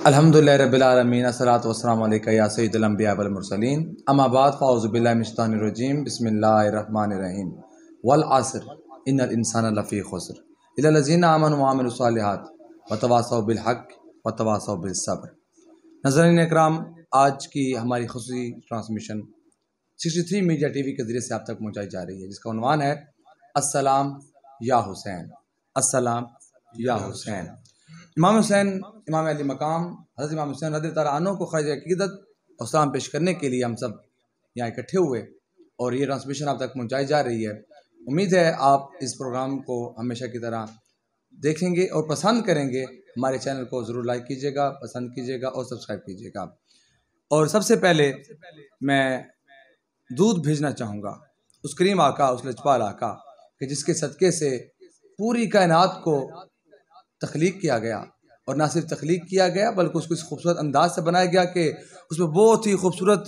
अल्हम्दुलिल्लाह रब्बिल आलमीन अस्सलातु वस्सलामु अलैका या सय्यिदल अंबिया वल मुरसलीन अम्मा बाद फ़अऊज़ु बिल्लाहि मिनश शैतानिर रजीम बिस्मिल्लाहिर रहमानिर रहीम वल अस्र इन्नल इंसाना लफ़ी खुस्र इल्लल लज़ीना आमनु व अमिलुस सालिहात व तवासौ बिल हक़ व तवासौ बिस सब्र। नाज़रीन इकराम, आज की हमारी ख़ुसूसी ट्रांसमिशन 63 मीडिया टीवी के ज़रिए से आप तक पहुँचाई जा रही है, जिसका उन्वान है अस्सलाम या हुसैन, अस्सलाम या हुसैन। इमाम हुसैन, इमाम अली मकाम हज़रत इमाम हुसैन रज़ी अल्लाह अन्हु को ख़ारिज अक़ीदत और सलाम पेश करने के लिए हम सब यहाँ इकट्ठे हुए और ये ट्रांसमिशन आप तक पहुँचाई जा रही है। उम्मीद है आप इस प्रोग्राम को हमेशा की तरह देखेंगे और पसंद करेंगे। हमारे चैनल को ज़रूर लाइक कीजिएगा, पसंद कीजिएगा और सब्सक्राइब कीजिएगा। और सबसे पहले मैं दूध भेजना चाहूँगा उस करीम आका, उस लजपाल आका कि जिसके सदक़े से पूरी कायनात को तख्लीक किया गया, और ना सिर्फ तख्लीक किया गया बल्कि उसको इस खूबसूरत अंदाज से बनाया गया कि उसमें बहुत ही खूबसूरत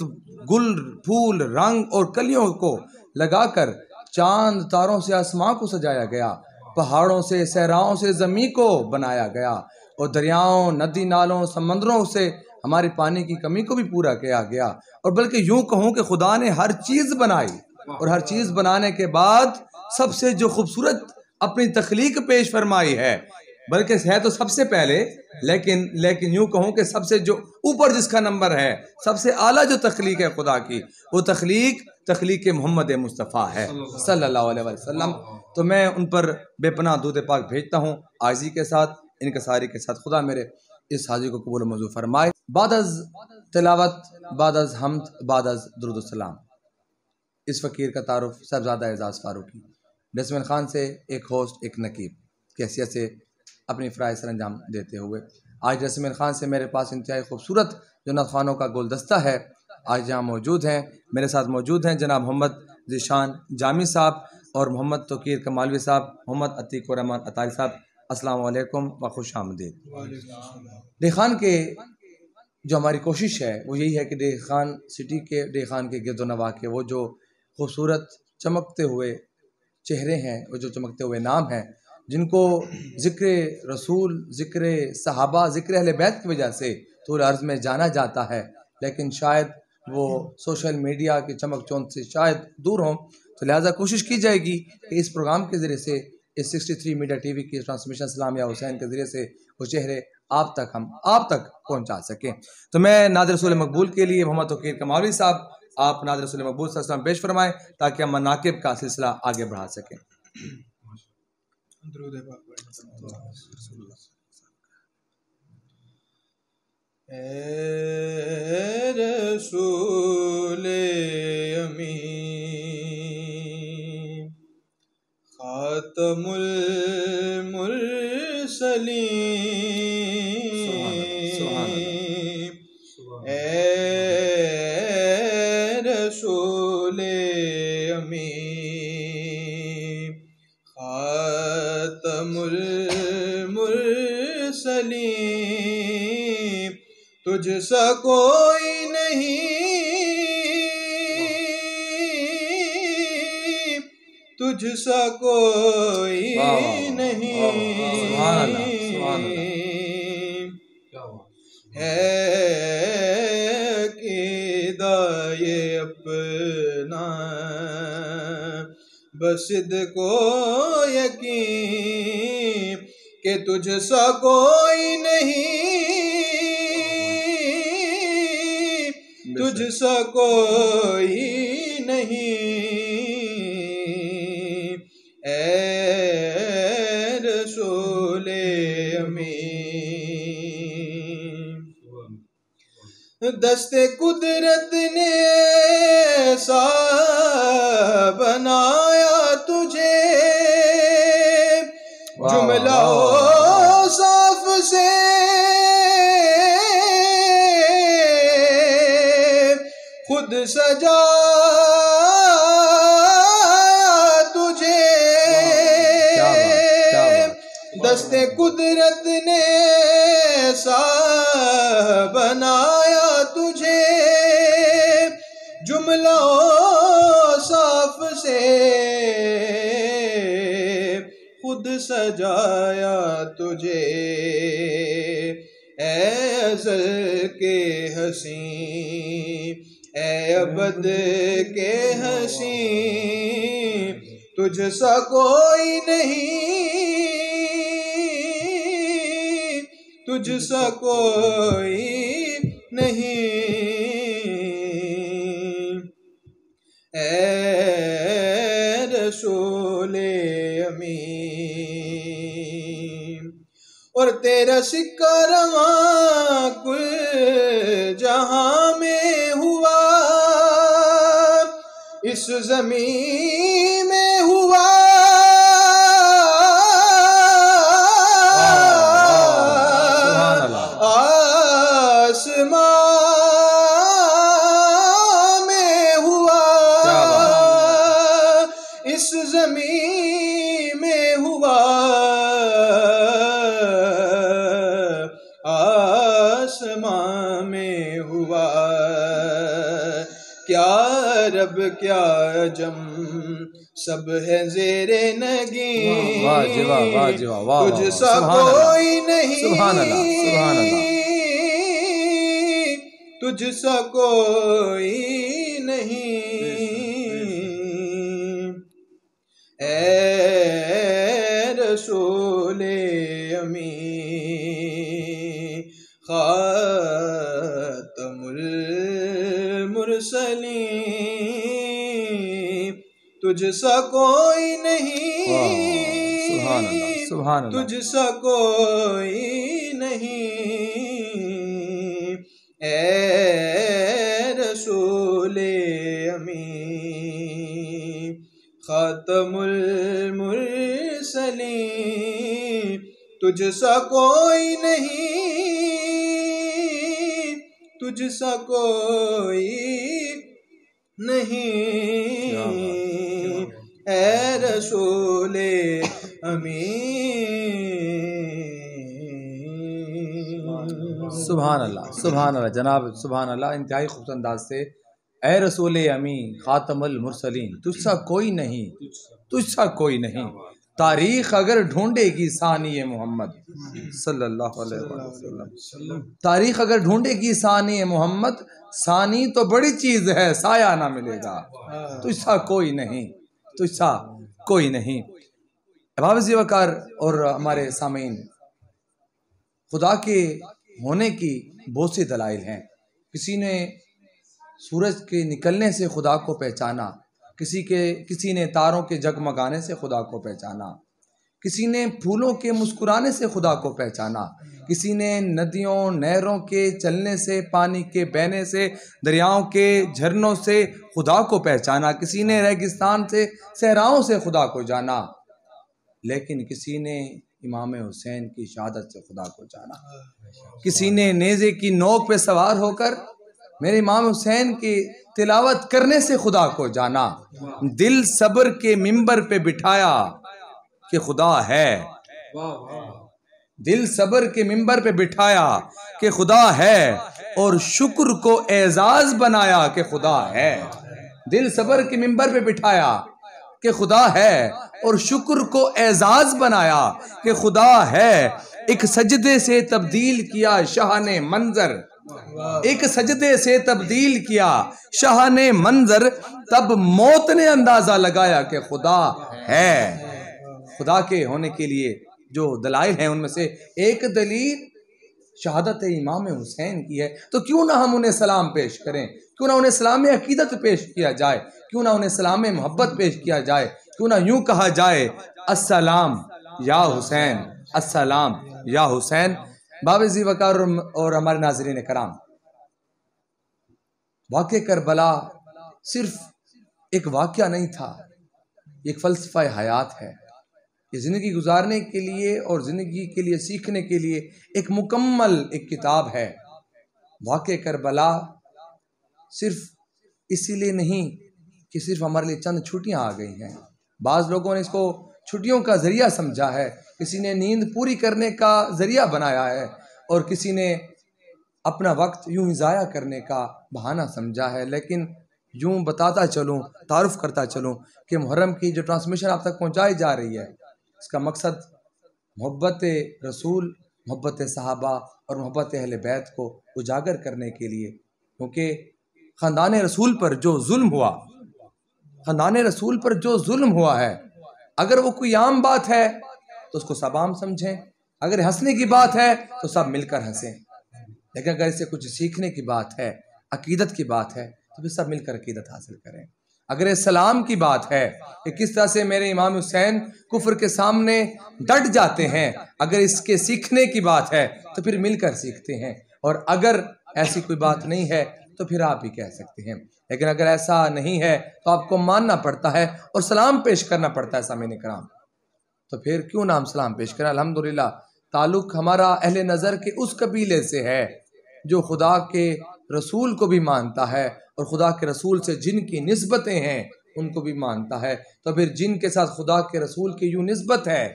गुल, फूल, रंग और कलियों को लगाकर चांद तारों से आसमां को सजाया गया, पहाड़ों से, सहराओं से ज़मीन को बनाया गया, और दरियाओं, नदी नालों, समंदरों से हमारे पानी की कमी को भी पूरा किया गया। और बल्कि यूँ कहूँ कि खुदा ने हर चीज़ बनाई और हर चीज़ बनाने के बाद सबसे जो खूबसूरत अपनी तख्लीक पेश फरमाई है, बल्कि है तो सबसे पहले, लेकिन यूँ कहूँ कि सबसे जो ऊपर जिसका नंबर है, सबसे आला जो तख्लीक है खुदा की, वो तख्लीक मोहम्मद मुस्तफ़ा है सल्लल्लाहु अलैहि वसल्लम। तो मैं उन पर बेपनाह दूध पाक भेजता हूँ आजी के साथ, इनकसारी के साथ। खुदा मेरे इस हाजिर को कबूल मंजूर फरमाए। बादअज़ तिलावत, बादअज़ हम्द, बादअज़ दुरूद सलाम, इस फ़कीर का तारुफ साहबज़ादा एजाज़ फ़ारूकी डस्टबिन खान से एक होस्ट, एक नकीब की हैसियत से अपनी फ़राइज़ सर अंजाम देते हुए आज डस्टबिन खान से मेरे पास इंतहाई खूबसूरत जो नत ख़वानों का गुलदस्ता है आज यहाँ मौजूद हैं। मेरे साथ मौजूद हैं जनाब मोहम्मद ज़ीशान जामी साहब और मोहम्मद तोक़ीर कमालवी साहब, मोहम्मद अतीक़ुर रहमान अतारी साहब। अस्सलामु अलैकुम व खुश आमदीद। डे खान के जो हमारी कोशिश है वो यही है कि डे खान सिटी के, डे खान के गिरदो नवा के वो जो खूबसूरत चमकते हुए चेहरे हैं, वो जो चमकते हुए नाम हैं, जिनको ज़िक्र रसूल, ज़िक्र सहाबा, ज़िक्र अहले बैत की वजह से तूल अर्ज़ में जाना जाता है, लेकिन शायद वो सोशल मीडिया की चमक चौंध से शायद दूर हों। तो लिहाजा कोशिश की जाएगी कि इस प्रोग्राम के ज़रिए से, इस 63 मीडिया टीवी की ट्रांसमिशन सलाम या हुसैन के ज़रिए से वो चेहरे आप तक पहुँचा सकें। तो मैं नाज़िर रसूल मकबूल के लिए मोहम्मद तोक़ीर कमालवी साहब, आप नाज़िर रसूल मकबूल सल्लल्लाहु अलैहि वसल्लम पेश फरमाएँ ताकि हम मनाकिब का सिलसिला आगे बढ़ा सकें। ए रसूले अमीन खातमुल मुरसलीन, ए रसूले अमीन खातमुल मुरसलीन, तुझसा कोई नहीं, तुझसा कोई नहीं, है क़ीदा ये अपना बसिद को यकीन कि तुझसा कोई नहीं, तुझसा कोई नहीं, ए रसूले अमीन। दस्ते कुदरत ने ऐसा बनाया तुझे, जुमला साफ से खुद सजा तुझे, दस्ते कुदरत ने ऐसा बनाया तुझे, जुमला साफ से खुद सजाया तुझे, ए अज़ल के हसी, ए अबद के हसी, तुझ सा कोई नहीं, तुझ सा कोई नहीं। ए रसूले अमीन, और तेरा सिक्का रवा कुल जहां में हुआ, इस ज़मीन में हुआ, आसमां में हुआ, इस ज़मीन में हुआ, आसमां में हुआ। क्या रब क्या अजम सब है ज़ेरे नगी, तुझ सा कोई नहीं, तुझ सा कोई नहीं। ए रसूले अमीन, खातमुल मुरसलीन, तुझ सा कोई नहीं, तुझ सा कोई नहीं। ए रसूले अमीन, खातमुल मुरसलीन, तुझ सा कोई नहीं, तुझ सा कोई नहीं। ए रसूले अमीन। सुभान अल्लाह, सुभान अल्लाह जनाब, सुभान अल्लाह। इंतहाई खूबसूरत अंदाज से ए रसूल अमीन खातमुल मुरसलीन, तुझसा कोई नहीं, तुझसा कोई नहीं। तारीख अगर ढूंढेगी सानी मोहम्मद सल्लल्लाहु अलैहि वसल्लम, तारीख अगर ढूंढेगी सानी मोहम्मद, सानी तो बड़ी चीज़ है, साया ना मिलेगा। तुझसा कोई नहीं, तुझसा कोई नहीं। अहबाब वकार और हमारे सामीन, खुदा के होने की बहुत सी दलाइल हैं। किसी ने सूरज के निकलने से खुदा को पहचाना, किसी ने तारों के जगमगाने से खुदा को पहचाना, किसी ने फूलों के मुस्कुराने से खुदा को पहचाना, किसी ने नदियों नहरों के चलने से, पानी के बहने से, दरियाओं के झरनों से खुदा को पहचाना, किसी ने रेगिस्तान से, सहराओं से खुदा को जाना, लेकिन किसी ने इमाम हुसैन की शहादत से खुदा को जाना। किसी ने नेज़े की नोक पे सवार होकर मेरे इमाम हुसैन की तिलावत करने से खुदा को जाना। दिल सब्र के मिंबर पे बिठाया कि खुदा है, दिल सब्र के मिंबर पे बिठाया कि खुदा है, और शुक्र को एजाज बनाया कि खुदा है। दिल सब्र के मिंबर पे बिठाया कि खुदा है, और शुक्र को एजाज बनाया कि खुदा है। एक सजदे से तब्दील किया शाह ने मंजर, एक सजदे से तब्दील किया शाह ने मंजर, तब मौत ने अंदाजा लगाया कि खुदा है। खुदा के होने के लिए जो दलाइल हैं उनमें से एक दलील शहादत इमाम हुसैन की है, तो क्यों ना हम उन्हें सलाम पेश करें, क्यों ना उन्हें सलाम अकीदत पेश किया जाए, क्यों ना उन्हें सलाम मोहब्बत पेश किया जाए, क्यों ना यूं कहा जाए अस्सलाम या हुसैन, अस्सलाम या हुसैन। बाबजी वकार और हमारे नाज़रीन कराम, वाक़या करबला सिर्फ एक वाक़या नहीं था, एक फ़लसफ़ा हयात है। ये ज़िंदगी गुजारने के लिए और ज़िंदगी के लिए सीखने के लिए एक मुकम्मल एक किताब है। वाक़या करबला सिर्फ इसीलिए नहीं कि सिर्फ हमारे लिए चंद छुट्टियां आ गई हैं। बाज़ लोगों ने इसको छुट्टियों का ज़रिया समझा है, किसी ने नींद पूरी करने का ज़रिया बनाया है, और किसी ने अपना वक्त यूं ही ज़ाया करने का बहाना समझा है। लेकिन यूं बताता चलूं, तारुफ़ करता चलूं कि मुहर्रम की जो ट्रांसमिशन आप तक पहुंचाई जा रही है, इसका मकसद मोहब्बत रसूल, मोहब्बत सहाबा और मोहब्बत अहले बैत को उजागर करने के लिए, क्योंकि ख़ानदान रसूल पर जो जुल्म हुआ, ख़ानदान रसूल पर जो जुल्म हुआ है, अगर वो कोई आम बात है तो उसको सब आम समझें, अगर हंसने की बात है तो सब मिलकर हंसें, लेकिन अगर इससे कुछ सीखने की बात है, अकीदत की बात है, तो फिर सब मिलकर अकीदत हासिल करें। अगर ये सलाम की बात है कि किस तरह से मेरे इमाम हुसैन कुफ्र के सामने डट जाते हैं, अगर इसके सीखने की बात है तो फिर मिलकर सीखते हैं, और अगर ऐसी कोई बात नहीं है तो फिर आप ही कह सकते हैं। लेकिन अगर ऐसा नहीं है तो आपको मानना पड़ता है और सलाम पेश करना पड़ता है सामीन कराम। तो फिर क्यों ना हम सलाम पेश करें। अल्हम्दुलिल्लाह ताल्लुक हमारा अहले नज़र के उस कबीले से है जो खुदा के रसूल को भी मानता है और खुदा के रसूल से जिनकी निस्बतें हैं उनको भी मानता है। तो फिर जिनके साथ खुदा के रसूल की यूँ निस्बत है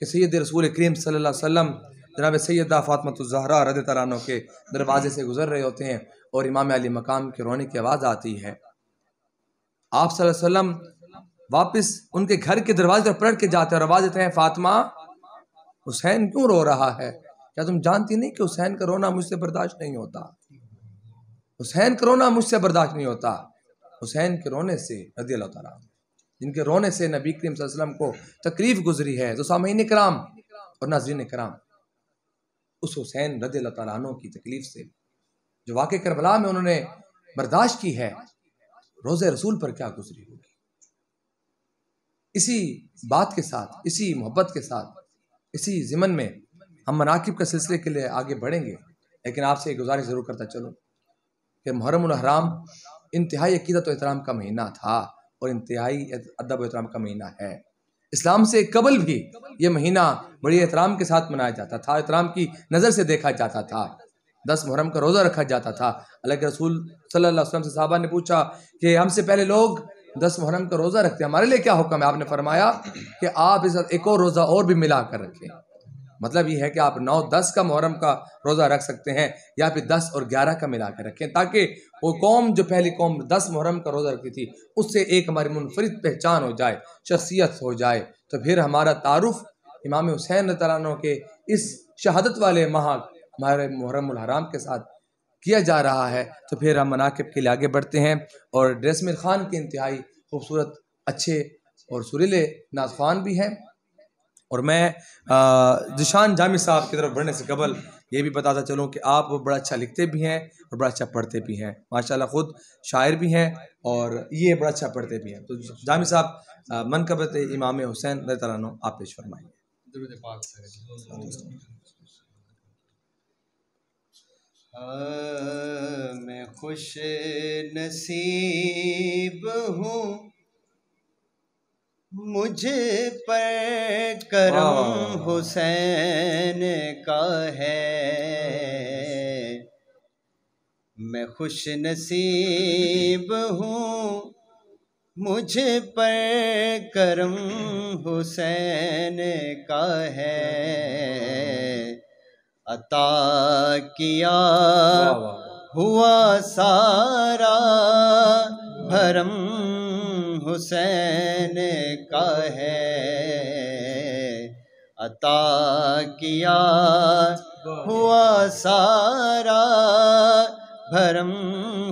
कि सैयद रसूल करीम सल्लल्लाहु अलैहि वसल्लम जनाब सैयदा फातिमा ज़हरा रज़ियल्लाहु अन्हा के दरवाजे से गुजर रहे होते हैं और इमाम अली मकाम के रोने की आवाज़ आती है, आप सल्लल्लाहु अलैहि वसल्लम वापस उनके घर के दरवाजे पर पलट के जाते हैं और आवाज़ देते हैं, फातिमा हुसैन क्यों रो रहा है? क्या तुम जानती नहीं कि हुसैन का रोना मुझसे बर्दाश्त नहीं होता? हुसैन का रोना मुझसे बर्दाश्त नहीं होता। हुसैन के रोने से रज़ी अल्लाह तआला जिनके रोने से नबी करीम सल्लल्लाहु अलैहि वसल्लम को तकलीफ गुजरी है, तो सामीन कराम और नाज़रीन कराम, उस हुसैन रज़ी अल्लाह तआला अन्हु की तकलीफ से जो वाक़े करबला में उन्होंने बर्दाश्त की है, रोज़े रसूल पर क्या गुजरी होगी। इसी बात के साथ, इसी मोहब्बत के साथ, इसी ज़िमन में हम मनाकिब के सिलसिले के लिए आगे बढ़ेंगे। लेकिन आपसे एक गुजारिश ज़रूर करता चलूँ कि मुहर्रमुल हराम इंतहाई अक़ीदत और एहतराम का महीना था और इंतहाई अदब और एहतराम का महीना है। इस्लाम से कबल भी ये महीना बड़ी एहतराम के साथ मनाया जाता था, एहतराम की नज़र से देखा जाता था। 10 मुहर्रम का रोज़ा रखा जाता था। अल्लाह के रसूल सल्लल्लाहु अलैहि वसल्लम से सहाबा ने पूछा कि हमसे पहले लोग 10 मुहर्रम का रोज़ा रखते हैं, हमारे लिए क्या हुक्म है? आपने फरमाया कि आप इस एक और रोज़ा और भी मिला कर रखें। मतलब ये है कि आप 9-10 का मुहर्रम का रोज़ा रख सकते हैं या फिर 10 और 11 का मिला कर रखें, ताकि वो कौम जो पहली कौम 10 मुहर्रम का रोज़ा रखती थी उससे एक हमारी मुनफरिद पहचान हो जाए, शख्सियत हो जाए। तो फिर हमारा तारुफ इमाम हुसैन रज़ियल्लाहु अन्हु के इस शहादत वाले माह हमारे मुहर्रमुल हराम के साथ किया जा रहा है। तो फिर हम मनाकिब के लिए आगे बढ़ते हैं और ड्रेसमिल खान के इंतहाई खूबसूरत, अच्छे और सुरीले नाज़ भी हैं। और मैं ज़िशान जामी साहब की तरफ बढ़ने से कबल ये भी बताता चलूँ कि आप बड़ा अच्छा लिखते भी हैं और बड़ा अच्छा पढ़ते भी हैं, माशाल्लाह ख़ुद शायर भी हैं और ये बड़ा अच्छा पढ़ते भी हैं। तो जामी साहब मनक़बत इमाम हुसैन रज़ियल्लाहु अन्हु आप पेश फरमाइए। मैं खुश नसीब हूँ, मुझे पर करम हुसैन का है। मैं खुश नसीब हूँ, मुझे पर करम हुसैन का है। अता किया हुआ सारा भरम हुसैन का है। अता किया हुआ सारा भरम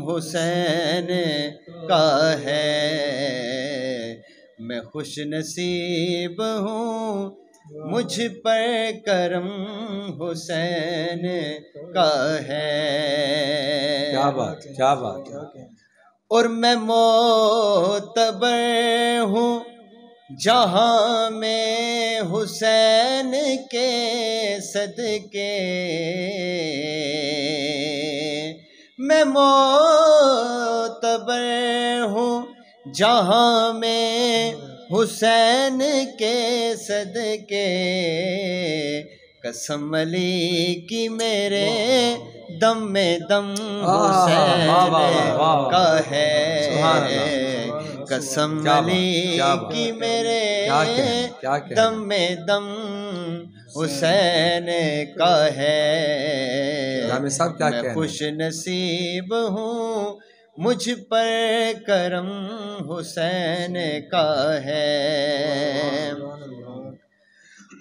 हुसैन का है। मैं खुश नसीब हूँ, मुझ पर करम हुसैन का है। क्या बात, क्या बात। और मैं मोतबर हूँ जहाँ में हुसैन के सदके। मैं मोतबर हूँ जहाँ में हुसैन के सदके। कसम ली कि मेरे दम में दम हुसैन का है। कसम ली कि मेरे दम में दम हुसैन का है। मैं खुश नसीब हूँ, मुझ पर करम हुसैन का है।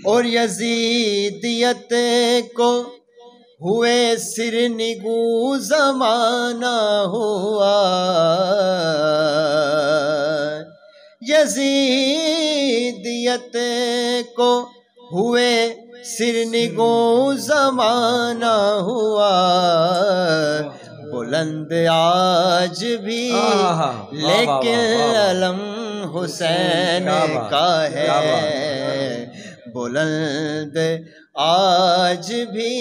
और यजीदियत को हुए सिर निगू ज़माना हुआ, यजीदियत को हुए सिर निगू ज़माना हुआ। बुलंद आज भी लेकिन अलम हुसैन का है, बुलंद आज भी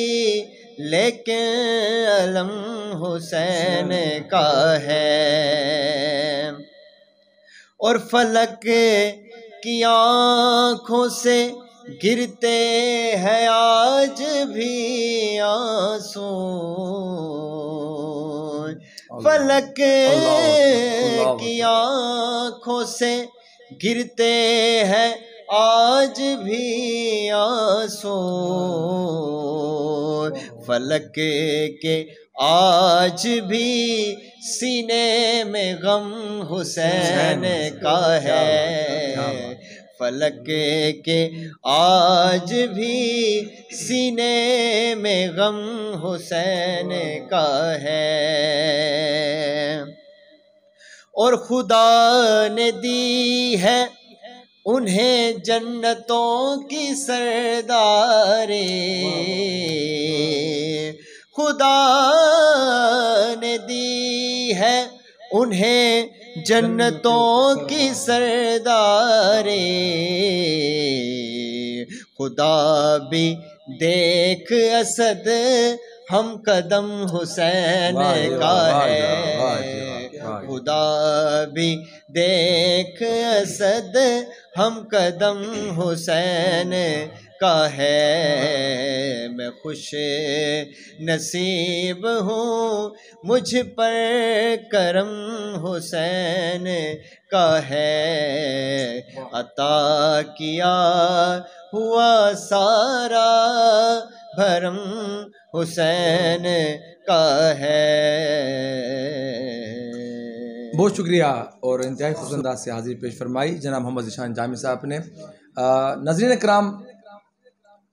लेकिन अलम हुसैन का है। और फलक की आँखों से गिरते हैं आज भी आंसू, फलक की आँखों से गिरते हैं आज भी आंसू। फलक के आज भी सीने में गम हुसैन का है, फलक के आज भी सीने में गम हुसैन का है। और खुदा ने दी है उन्हें जन्नतों की सरदारी, खुदा ने दी है उन्हें जन्नतों की सरदारी। खुदा भी देख असद हम कदम हुसैन का है, खुदा भी देख असद हम कदम हुसैन का है। मैं खुश नसीब हूँ मुझ पर करम हुसैन का है, अता किया हुआ सारा भरम हुसैन का है। बहुत शुक्रिया और इंतहाई खुश अंदाज से हाजिर पेश फरमाई जनाब मोहम्मद ज़ीशान जामी साहब ने। नाज़रीन कराम,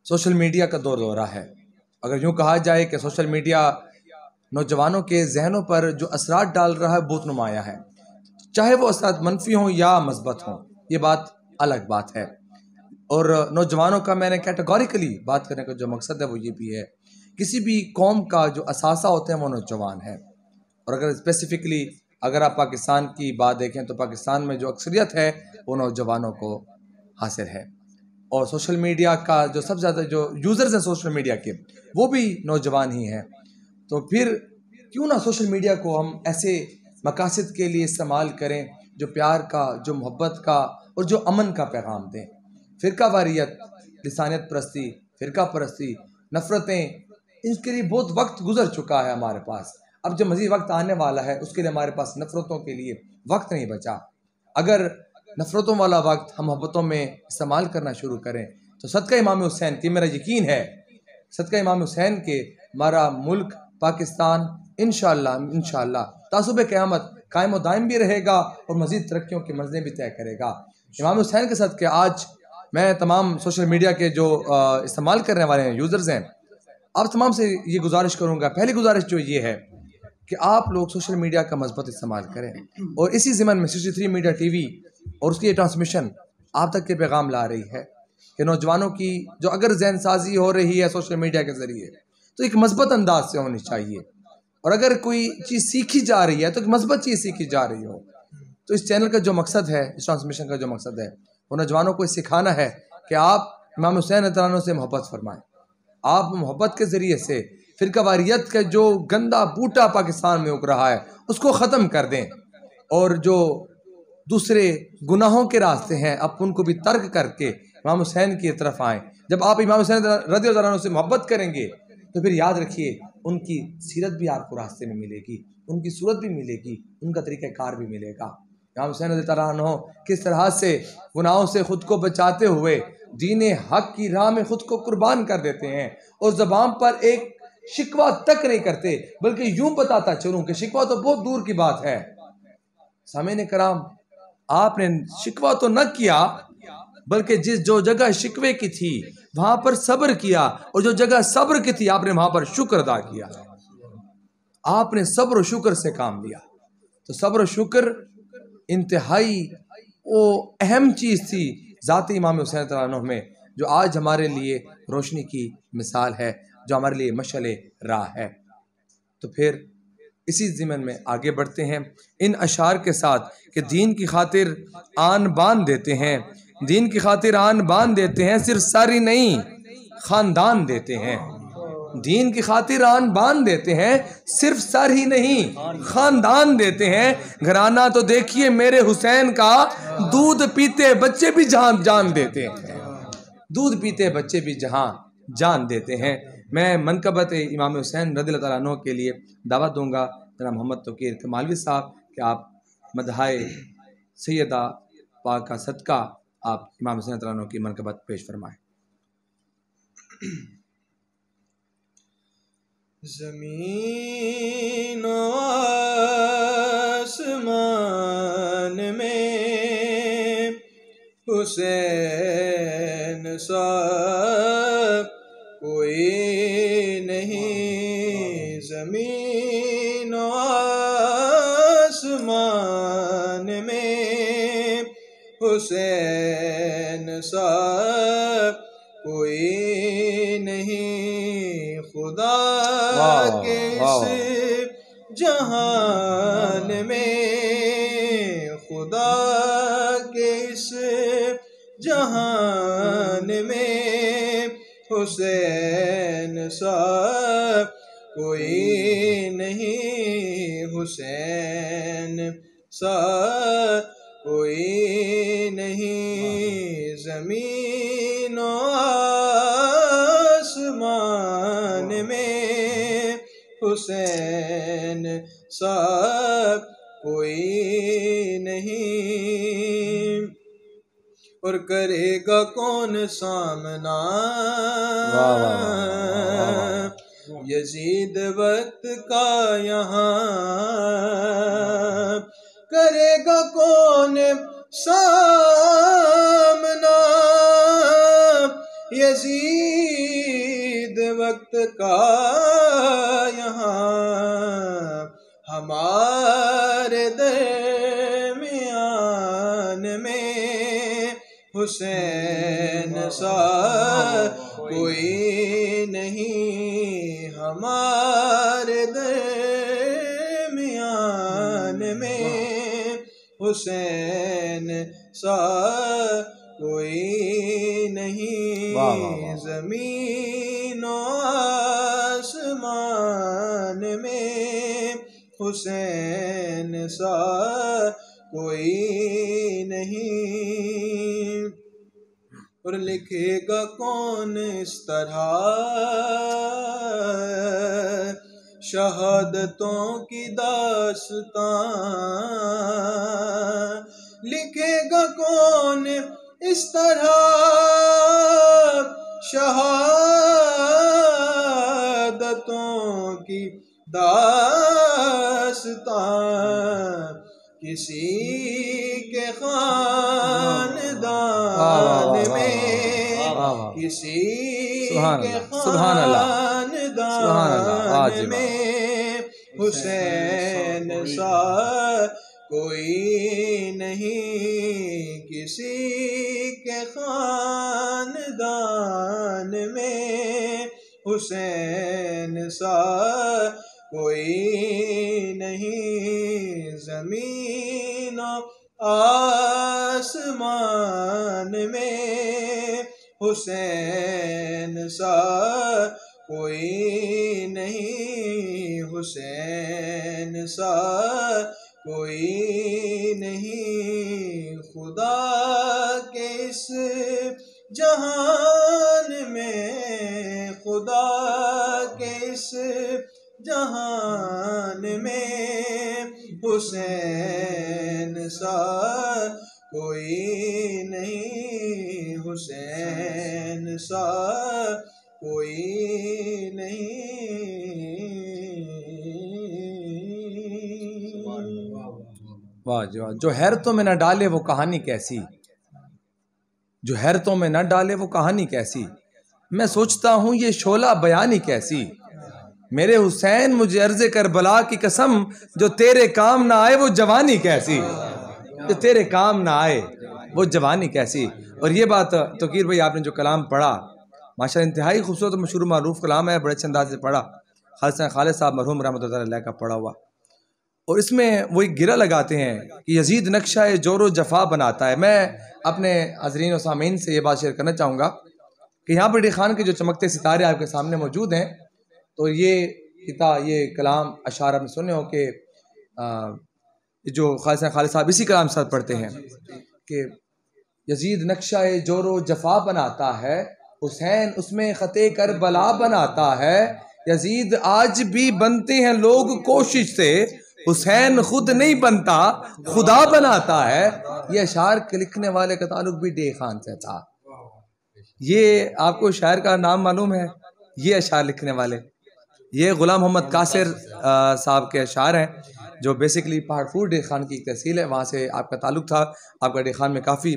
सोशल मीडिया का दौर दौरा है। अगर यूँ कहा जाए कि सोशल मीडिया नौजवानों के जहनों पर जो असरात डाल रहा है बहुत नुमाया है, चाहे वो असरात मनफी हों या मस्बत हों, ये बात अलग बात है। और नौजवानों का मैंने कैटेगोरिकली बात करने का जो मकसद है वो ये भी है, किसी भी कौम का जो असासा होते हैं वो नौजवान है। और अगर स्पेसिफ़िकली अगर आप पाकिस्तान की बात देखें तो पाकिस्तान में जो अक्सरियत है वो नौजवानों को हासिल है। और सोशल मीडिया का जो सबसे ज़्यादा जो यूज़र्स हैं सोशल मीडिया के वो भी नौजवान ही हैं। तो फिर क्यों ना सोशल मीडिया को हम ऐसे मकासद के लिए इस्तेमाल करें जो प्यार का, जो मोहब्बत का और जो अमन का पैगाम दें। फ़िरका वारियत, लिसानियत परस्ती, फ़िरका परस्ती, नफ़रतें, इसके लिए बहुत वक्त गुजर चुका है हमारे पास। अब जो मज़ीद वक्त आने वाला है उसके लिए हमारे पास नफ़रतों के लिए वक्त नहीं बचा। अगर नफ़रतों वाला वक्त हम मोहब्बतों में इस्तेमाल करना शुरू करें तो सदका इमाम हुसैन की मेरा यकीन है, सदका इमाम हुसैन के हमारा मुल्क पाकिस्तान इंशाअल्लाह तासुब क़यामत कायम व दायम भी रहेगा और मज़ीद तरक्कियों की मंज़िलें भी तय करेगा। इमाम हुसैन के सदक़े आज मैं तमाम सोशल मीडिया के जो इस्तेमाल करने वाले हैं यूज़र्स हैं, आप तमाम से ये गुजारिश करूँगा। पहली गुजारिश जो ये है कि आप लोग सोशल मीडिया का मज़बूत इस्तेमाल करें और इसी ज़िमन में 63 मीडिया टीवी और उसकी ट्रांसमिशन आप तक के पैगाम ला रही है कि नौजवानों की जो अगर जहन साजी हो रही है सोशल मीडिया के ज़रिए तो एक मज़बूत अंदाज से होनी चाहिए, और अगर कोई चीज़ सीखी जा रही है तो एक मज़बूत चीज़ सीखी जा रही हो। तो इस चैनल का जो मकसद है, इस ट्रांसमिशन का जो मकसद है वो नौजवानों को सिखाना है कि आप इमाम हुसैन रज़ियल्लाहु अन्हु से मोहब्बत फरमाएँ। आप मोहब्बत के ज़रिए से फ़िरका वारियत का जो गंदा बूटा पाकिस्तान में उग रहा है उसको ख़त्म कर दें, और जो दूसरे गुनाहों के रास्ते हैं आप उनको भी तर्क करके इमाम हुसैन की तरफ आएँ। जब आप इमाम हुसैन रज़ियल्लाहु अन्हु से मोहब्बत करेंगे तो फिर याद रखिए उनकी सीरत भी आपको रास्ते में मिलेगी, उनकी सूरत भी मिलेगी, उनका तरीक़ाकार भी मिलेगा। इमाम हुसैन रज़ियल्लाहु अन्हु किस तरह से गुनाहों से ख़ुद को बचाते हुए दीन हक़ की राह में ख़ुद को कुर्बान कर देते हैं और ज़बान पर एक शिकवा तक नहीं करते, बल्कि यूं बताता चलूं कि शिकवा तो बहुत दूर की बात है। सामीन कराम, आपने शिकवा तो न किया बल्कि जो जगह शिकवे की थी वहां पर सब्र किया, और जो जगह सब्र की थी आपने वहां पर शुक्र अदा किया। आपने सब्र और शुक्र से काम लिया। तो सब्र और शुक्र इंतहाई वो अहम चीज़ थी ज़ाती इमाम हुसैन रज़ियल्लाहु अन्हु में, जो आज हमारे लिए रोशनी की मिसाल है, जो हमारे लिए मशअले राह है। तो फिर इसी ज़िमन में आगे बढ़ते हैं इन अशार के साथ कि दीन की खातिर आन बान देते हैं, दीन की खातिर आन बान देते हैं, सिर्फ सारी नहीं ख़ानदान देते हैं। दीन की खातिर आन बान देते हैं, सिर्फ सर ही नहीं खानदान देते हैं। घराना तो देखिए मेरे हुसैन का, दूध पीते बच्चे भी जान जान देते हैं, दूध पीते बच्चे भी जहां जान देते हैं। मैं मनकबत इमाम हुसैन रज़ियल्लाहु ताला अन्हु के लिए दावत दूंगा जनाब मोहम्मद तौकीर कमालवी साहब कि आप मदहाए सैयदा पाक का सदका आप इमाम हुसैन रज़ियल्लाहु अन्हु की मनकबत पेश फरमाएं। ज़मीन व आसमान में हुसैन सा कोई नहीं, ज़मीन व आसमान में हुसैन सा कोई नहीं, खुदा के इस जहान में, खुदा के इस जहान में हुसैन सा कोई नहीं, हुसैन सा कोई नहीं। ज़मीन आसमान में हुसैन सा कोई नहीं, और करेगा कौन सामना यजीद वक्त का यहाँ, करेगा कौन सामना यजीद वक्त का यहाँ, हमारे दरमियान में हुसैन सा कोई नहीं, हमारे दरमियान में हुसैन सा कोई नहीं। ज़मीन आसमान में हुसैन सा कोई नहीं, और लिखेगा कौन इस तरह शहादतों की दास्तां, लिखेगा कौन इस तरह शहादतों की दास्तां, किसी के खानदान में, किसी के खानदान में हुसैन सा कोई नहीं, किसी के खानदान में हुसैन सा कोई नहीं। ज़मीन आसमान में हुसैन सा कोई नहीं, हुसैन सा कोई नहीं, खुदा के इस जहान में, खुदा के इस जहान में हुसैन सा कोई नहीं, हुसैन सा कोई नहीं। वाह जी वाह, जो हैरतों में न डाले वो कहानी कैसी, जो हैरतों में न डाले वो कहानी कैसी। मैं सोचता हूँ ये शोला बयानी कैसी। मेरे हुसैन मुझे अर्ज़े करबला की कसम, जो तेरे काम ना आए वो जवानी कैसी। जो तेरे काम ना आए वो जवानी कैसी। और ये बात तोकीर भाई आपने जो कलाम पढ़ा माशाल्लाह इंतहाई खूबसूरत मशहूर मारूफ कलाम है, बड़े अच्छे अंदाज से पढ़ा। खालिद साहब मरहूम रहमतुल्लाह अलैह का पढ़ा हुआ। और इसमें वही गिरा लगाते हैं कि यजीद नक्शा जोरो जफा बनाता है। मैं अपने हाज़रीन और सामीन से ये बात शेयर करना चाहूँगा कि यहाँ पर डी खान के जो चमकते सितारे आपके सामने मौजूद हैं, तो ये कलाम अशार आपने सुने हो कि जो खालिद साहब इसी कलाम साथ पढ़ते हैं कि यजीद नक्शा जोरो जफा बनाता है, हुसैन उसमें ख़ते करबला बनाता है। यजीद आज भी बनते हैं लोग कोशिश से, हुसैन खुद नहीं बनता खुदा बनाता है। ये अशार के लिखने वाले का ताल्लुक भी डे खान से था। ये आपको शायर का नाम मालूम है? ये अशार लिखने वाले ये गुलाम मोहम्मद कासिर साहब के अशार हैं, जो बेसिकली पहाड़पुर डे खान की एक तहसील है, वहाँ से आपका ताल्लुक था। आपका डे खान में काफ़ी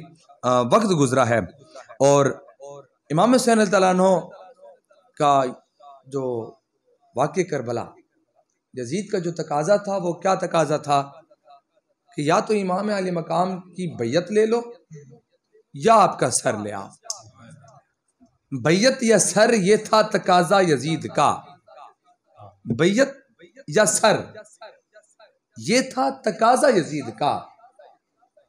वक्त गुजरा है। और इमाम हुसैन रज़ियल्लाहु अन्हु का जो वाक़या करबला, यजीद का जो तकाजा था वो क्या तकाजा था कि या तो इमाम अली मकाम की बैयत ले लो या आपका सर ले आओ। बैयत या सर ये था तकाजा यजीद का। बैयत या सर ये था तकाजा यजीद का।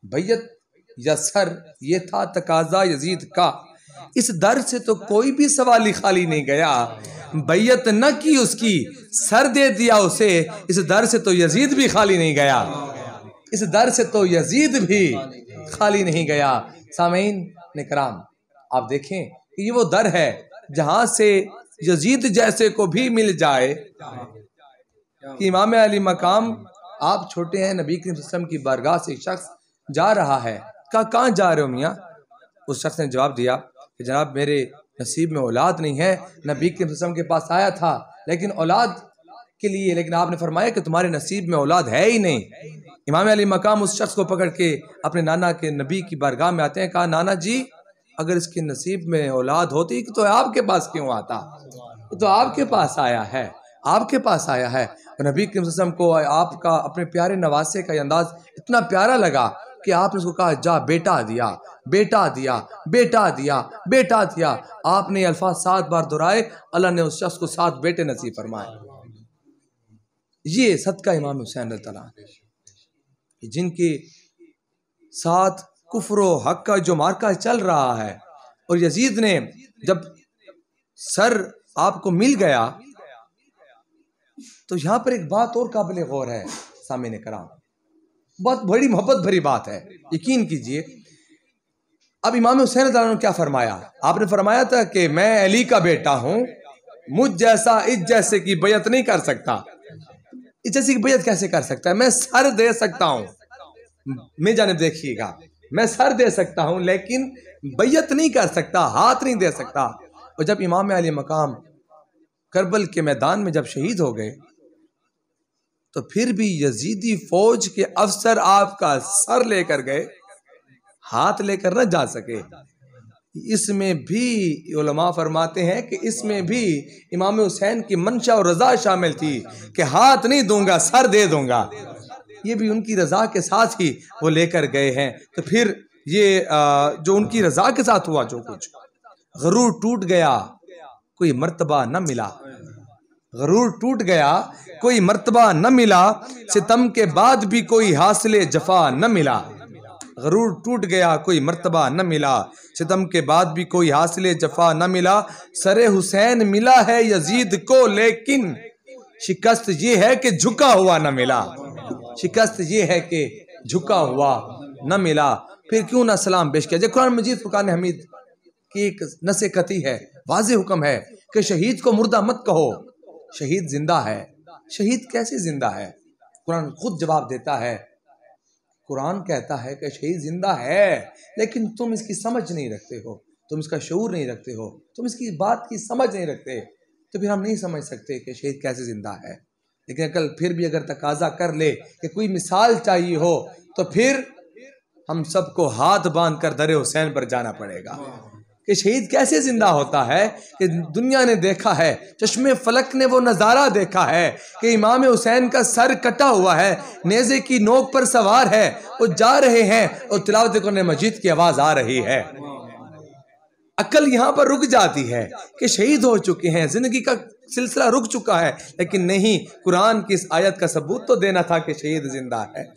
बैयत या सर ये था तकाजा यजीद का। इस दर से तो कोई भी सवाली खाली नहीं गया। बैयत न की उसकी, सर दे दिया उसे। इस दर से तो यजीद भी खाली नहीं गया। इस दर से तो यजीद भी खाली नहीं गया। सामीन ने कराम, आप देखें कि ये वो दर है जहां से यजीद जैसे को भी मिल जाए कि इमाम अली मकाम आप छोटे हैं। नबी करीम सल्लल्लाहु अलैहि वसल्लम की बारगाह से एक शख्स जा रहा है। कहाँ जा रहे हो मियाँ? उस शख्स ने जवाब दिया कि जनाब मेरे नसीब में औलाद नहीं है। नबी करीम सल्लल्लाहु अलैहि वसल्लम के पास आया था लेकिन औलाद के लिए, लेकिन आपने फरमाया कि तुम्हारे नसीब में औलाद है ही नहीं। इमाम अली मकाम उस शख्स को पकड़ के अपने नाना के नबी की बारगाह में आते हैं। कहा नाना जी अगर इसके नसीब में औलाद होती तो आपके पास क्यों आता? तो आपके पास आया है, आपके पास आया है। और नबी करीम सल्लल्लाहु अलैहि वसल्लम को आपका अपने प्यारे नवासे का अंदाज इतना प्यारा लगा कि आपने उसको कहा जा बेटा दिया, बेटा दिया, बेटा दिया, बेटा दिया। आपने अल्फाज 7 बार दोहराए, अल्लाह ने उस शख्स को 7 बेटे नसीब फरमाए। ये सदका इमाम हुसैन रज़ियल्लाहु अन्हु, जिनके साथ कुफ्र हक का जो मार्का चल रहा है। और यजीद ने जब सर आपको मिल गया तो यहाँ पर एक बात और काबिल गौर है सामने कराम, बहुत बड़ी मोहब्बत भरी बात है, यकीन कीजिए। अब इमाम हुसैन रज़ियल्लाहु अन्हु क्या फरमाया? आपने फरमाया था कि मैं अली का बेटा हूं, मुझ जैसा इस जैसे की बैयत नहीं कर सकता। इस जैसी की बैयत कैसे कर सकता है? मैं सर दे सकता हूं, मेरी जानिब देखिएगा, मैं सर दे सकता हूं लेकिन बैयत नहीं कर सकता, हाथ नहीं दे सकता। और जब इमाम अली मकाम करबल के मैदान में जब शहीद हो गए तो फिर भी यजीदी फौज के अफसर आपका सर लेकर गए, हाथ लेकर न जा सके। इसमें भी उलमा फरमाते हैं कि इसमें भी इमाम हुसैन की मंशा और रजा शामिल थी कि हाथ नहीं दूंगा सर दे दूंगा। ये भी उनकी रजा के साथ ही वो लेकर गए हैं। तो फिर ये जो उनकी रजा के साथ हुआ जो कुछ, गरूर टूट गया कोई मर्तबा न मिला, गरूर टूट गया कोई मर्तबा न मिला, सितम के बाद भी कोई हासिले जफा न मिला। गरूर टूट गया कोई मर्तबा न मिला, सितम के बाद भी कोई हासिले जफा न मिला। सरे हुसैन मिला है यजीद को लेकिन शिकस्त ये है कि झुका हुआ न मिला। शिकस्त ये है कि झुका हुआ न मिला। फिर क्यों ना सलाम पेश किया? कुरान मजीद फुरकान हमीद की एक नसे कती है, वाज़ेह हुक्म है कि शहीद को मुर्दा मत कहो, शहीद जिंदा है। शहीद कैसे जिंदा है? कुरान खुद जवाब देता है। कुरान कहता है कि शहीद जिंदा है लेकिन तुम इसकी समझ नहीं रखते हो, तुम इसका शऊर नहीं रखते हो, तुम इसकी बात की समझ नहीं रखते, तो फिर हम नहीं समझ सकते कि शहीद कैसे जिंदा है। लेकिन कल फिर भी अगर तकाजा कर ले कि कोई मिसाल चाहिए हो तो फिर हम सबको हाथ बांध कर दरे हुसैन पर जाना पड़ेगा कि शहीद कैसे जिंदा होता है। कि दुनिया ने देखा है, चश्मे फलक ने वो नज़ारा देखा है कि इमाम हुसैन का सर कटा हुआ है, नेज़े की नोक पर सवार है, वो जा रहे हैं और तिलावत कुरान मजीद की आवाज़ आ रही है। अकल यहाँ पर रुक जाती है कि शहीद हो चुके हैं, जिंदगी का सिलसिला रुक चुका है, लेकिन नहीं, कुरान की इस आयत का सबूत तो देना था कि शहीद जिंदा है।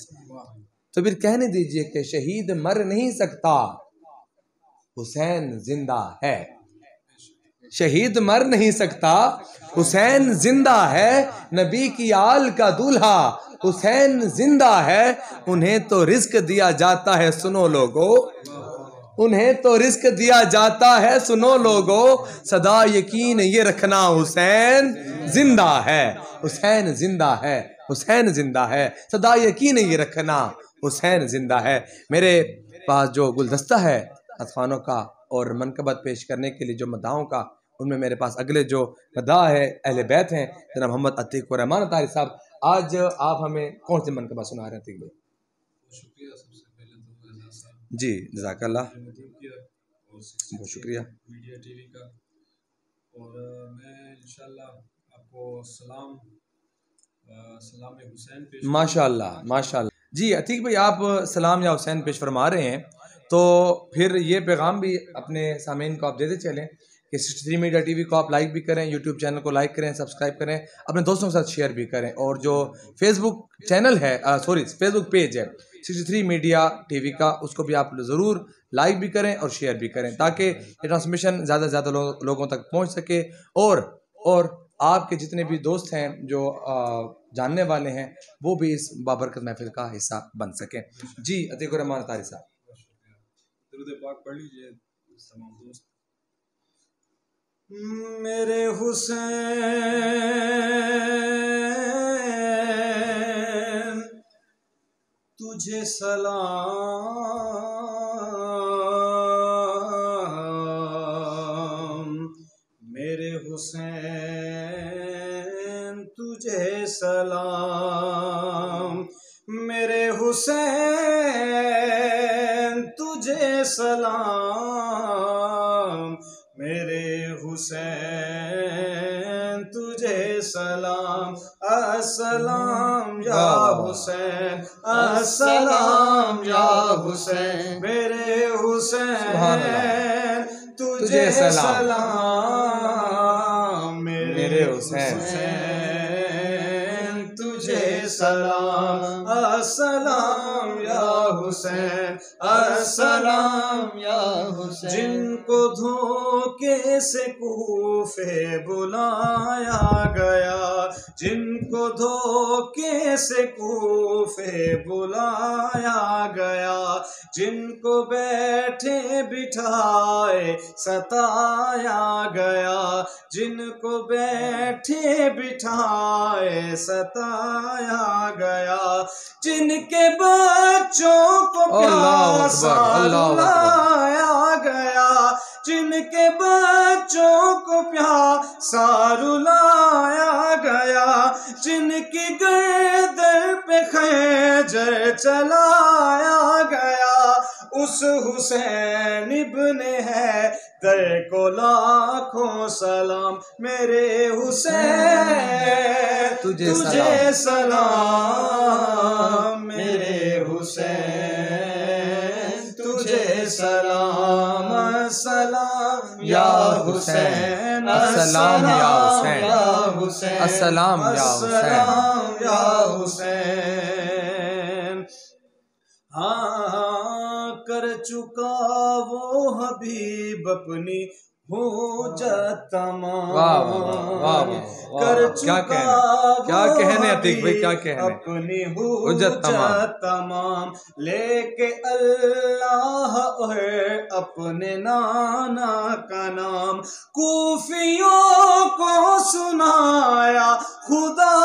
तो फिर कहने दीजिए कि शहीद मर नहीं सकता, हुसैन जिंदा है। शहीद मर नहीं सकता, हुसैन जिंदा है। नबी की आल का दूल्हा हुसैन जिंदा है। उन्हें तो रिस्क दिया जाता है, सुनो लोगो, उन्हें तो रिस्क दिया जाता है, सुनो लोगो, सदा यकीन ये रखना हुसैन जिंदा है। हुसैन जिंदा है, हुसैन जिंदा है, सदा यकीन ये रखना हुसैन जिंदा है। मेरे पास जो गुलदस्ता है अतफानों का और मनकबत पेश करने के लिए जो मदाहों का, उनमें मेरे पास अगले जो मदा है अहले बैत हैं, जनाब मोहम्मद अतीक और रहमान अतारी साहब। आज आप हमें कौन सी मनकबत सुना रहे हैं अतीक भाई? शुक्रिया सबसे पहले तो जी, जज़ाकल्लाह, बहुत शुक्रिया मीडिया टीवी का। और मैं इंशाल्लाह आपको सलाम हुसैन पेश माशाल्लाह माशाल्लाह। जी अतीक भाई, आप सलाम या हुसैन पेश फरमा रहे हैं, तो फिर ये पैगाम भी अपने सामीन को आप देते चलें कि 63 मीडिया टीवी को आप लाइक भी करें, यूट्यूब चैनल को लाइक करें, सब्सक्राइब करें, अपने दोस्तों के साथ शेयर भी करें, और जो फेसबुक चैनल है फेसबुक पेज है 63 मीडिया टीवी का, उसको भी आप ज़रूर लाइक भी करें और शेयर भी करें, ताकि ये ट्रांसमिशन ज़्यादा से ज़्यादा लोगों तक पहुँच सके, और आपके जितने भी दोस्त हैं जो जानने वाले हैं वो भी इस बाबरकत महफिल का हिस्सा बन सकें। जी अतीक रहमान तारी साहब, दुरूद पाक पढ़ लीजिए तमाम दोस्त। मेरे हुसैन तुझे सलाम, मेरे हुसैन तुझे सलाम, मेरे हुसैन तुझे सलाम, मेरे हुसैन तुझे सलाम। अस्सलाम या हुसैन, अस्सलाम या हुसैन, मेरे हुसैन तुझे सलाम, मेरे हुसैन तुझे सलाम। अस्सलाम या हुसैन, अस्सलाम या हुसैन, जिनको धोखे से कूफे बुलाया गया, जिनको धोखे से कूफे बुलाया गया, जिनको बैठे बिठाए सताया गया, जिनको बैठे बिठाए सताया गया, जिनके बच्चों को प्यासा रुलाया गया, जिनके बच्चों को प्यासा रुलाया गया, जिनकी गर्दन पे खंजर चलाया गया, उस हुसैन इब्ने हैदर को लाखों सलाम। मेरे हुसैन तुझे सलाम, मेरे हुसैन तुझे सलाम। अस्सलाम या हुसैन, अस्सलाम या हुसैन, अस्सलाम या हुसैन। हाँ कर चुका वो हबीब अपनी हुज्जत तमाम, कर चुका क्या कहने अतीक भाई, क्या कहने, अपनी हुज्जत तमाम, लेके अल्लाह और अपने नाना का नाम, कूफियों को सुनाया खुदा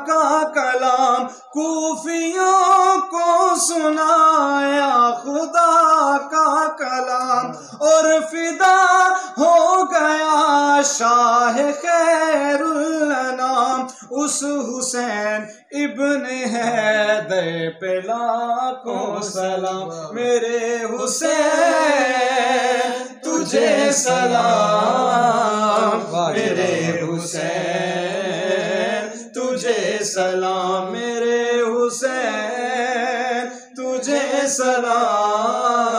का कलाम, कूफियों को सुनाया खुदा का कलाम, और फिदा हो गया शाह खैरुल अनाम, उस हुसैन इब्ने हैदर पे लाखों सलाम। मेरे हुसैन तुझे सलाम, मेरे हुसैन तुझे सलाम, मेरे हुसैन तुझे सलाम,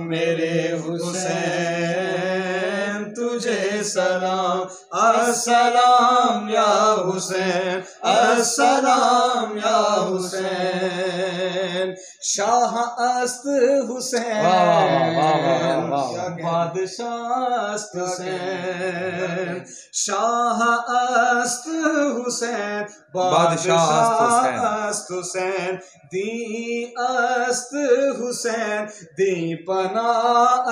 मेरे हुसैन तुझे सलाम। अस्सलाम या हुसैन, अस्सलाम या हुसैन। शाह अस्त हुसैन, बादशाह अस्त हुसैन, शाह अस्त हुसैन, बादशाह अस्त हुसैन, दी अस्त हुसैन, दी पना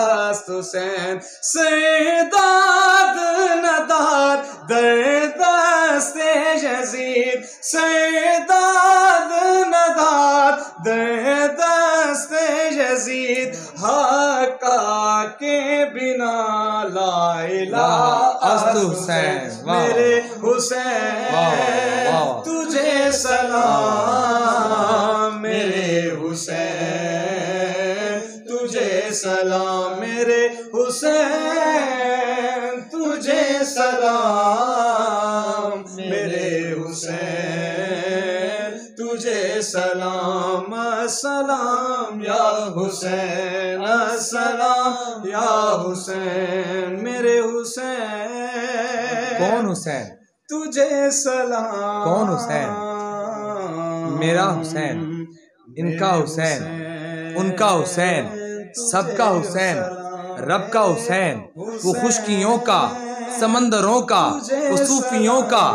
अस्त हुसैन। सैदाद नदार दर्दस्ते यजीद, सैदाद नदार दर्दस्ते यजीद। हका के बिना ला इलाहा हुसैन, मेरे हुसैन तुझे सलाम, मेरे हुसैन तुझे सलाम, मेरे हुसैन तुझे सलाम, मेरे हुसैन तुझे सलाम। अस्सलाम या हुसैन, अस्सलाम या हुसैन, मेरे हुसैन। कौन हुसैन? तुझे सलाम। कौन हुसैन? मेरा हुसैन, इनका हुसैन, उनका हुसैन, सबका हुसैन, रब का हुसैन। वो खुशकियों का, समंदरों का, वो सूफियों का,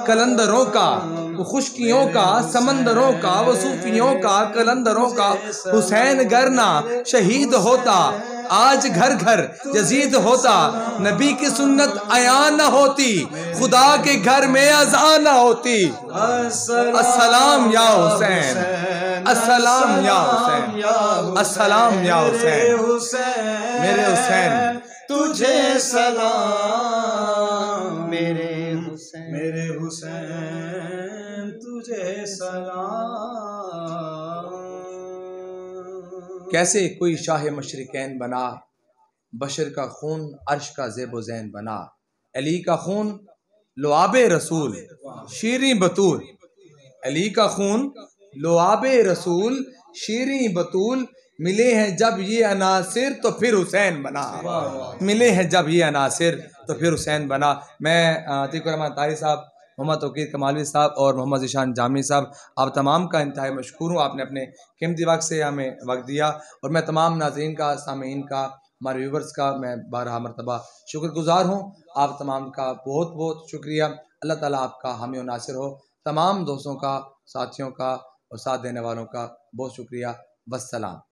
कलंदरों का, वो खुशकियों का, समंदरों का, वो सूफियों का, कलंदरों का। हुसैन गरना शहीद होता, आज घर घर यजीद होता। नबी की सुन्नत अया न होती, खुदा के घर में अज़ान न होती। अस्सलाम या हुसैन, अस्सलाम या हुसैन, अस्सलाम या हुसैन, मेरे हुसैन तुझे सलाम, मेरे हुसैन, मेरे हुसैन तुझे सलाम। कैसे कोई शाह मशरिकैन बना, बशर का खून अर्श का ज़ेबो ज़ैन बना। अली का खून लुआबे रसूल, शीरीं बतूल। अली का खून लुआबे रसूल, शीरीं बतूल। मिले हैं जब ये अनासिर तो फिर हुसैन बना, मिले हैं जब ये अनासिर तो फिर हुसैन बना। मैं अतीकुर रहमान तारी साहब, मोहम्मद तौकीर कमालवी साहब और मोहम्मद ज़ीशान जामी साहब, आप तमाम का इंतहाई मशकूर हूँ। आपने अपने कीमती वक्त से हमें वक्त दिया और मैं तमाम नाज़रीन का, सामीन का, हमारे व्यूवर्स का मैं बारहा मरतबा शुक्रगुज़ार हूँ। आप तमाम का बहुत बहुत शुक्रिया। अल्लाह ताला आपका हामी और नासिर हो। तमाम दोस्तों का, साथियों का और साथ देने वालों का बहुत शुक्रिया। वस्सलाम।